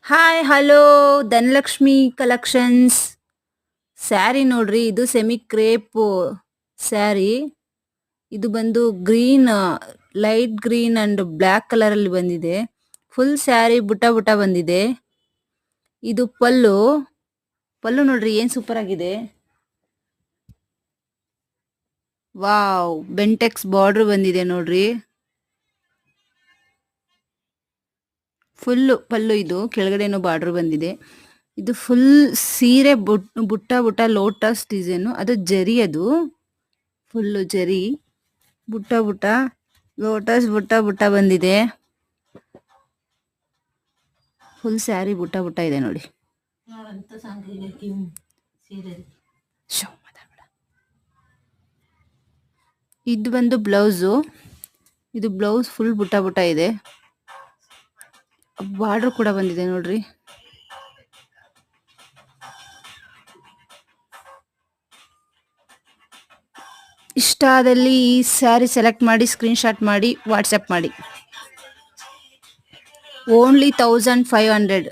Hi hello Dhanalakshmi collections saree ನೋಡ್ರಿ. ಇದು semi crepe saree. ಇದು ಬಂದು green, light green and black colour ಅಲ್ಲಿ ಬಂದಿದೆ. ಫುಲ್ ಸ್ಯಾರಿ ಬುಟ್ಟ ಬುಟ್ಟ ಬಂದಿದೆ. ಇದು ಪಲ್ಲು. ಪಲ್ಲು ನೋಡ್ರಿ ಏನ್ ಸೂಪರ್ ಆಗಿದೆ. ವಾವ್, ಬೆಂಟೆಕ್ಸ್ ಬಾರ್ಡರ್ ಬಂದಿದೆ ನೋಡ್ರಿ. ಫುಲ್ಲು ಪಲ್ಲು, ಇದು ಕೆಳಗಡೆನೂ ಬಾರ್ಡರ್ ಬಂದಿದೆ. ಇದು ಫುಲ್ ಸೀರೆ ಬುಟ್ಟ ಬುಟ್ಟ ಲೋಟಸ್ ಡಿಸೈನು. ಅದು ಜರಿ, ಅದು ಫುಲ್ಲು ಜರಿ ಬುಟ್ಟ ಬುಟ್ಟ ಲೋಟಸ್ ಬುಟ್ಟ ಬುಟ್ಟ ಬಂದಿದೆ. ಫುಲ್ ಸ್ಯಾರಿ ಬುಟ್ಟ ಬುಟ್ಟ ಇದೆ ನೋಡಿ. ಶೋ, ಮಾತಾಡ್ಬೇಡ. ಇದು ಬಂದು ಬ್ಲೌಸು. ಇದು ಬ್ಲೌಸ್ ಫುಲ್ ಬುಟ್ಟ ಬುಟ್ಟ ಇದೆ. ಬಾರ್ಡರ್ ಕೂಡ ಬಂದಿದೆ ನೋಡ್ರಿ. ಇಷ್ಟ ಆದಲ್ಲಿ ಈ ಸ್ಯಾರಿ ಸೆಲೆಕ್ಟ್ ಮಾಡಿ ಸ್ಕ್ರೀನ್ ಶಾಟ್ ಮಾಡಿ ವಾಟ್ಸಪ್ ಮಾಡಿ. ಓನ್ಲಿ 1500.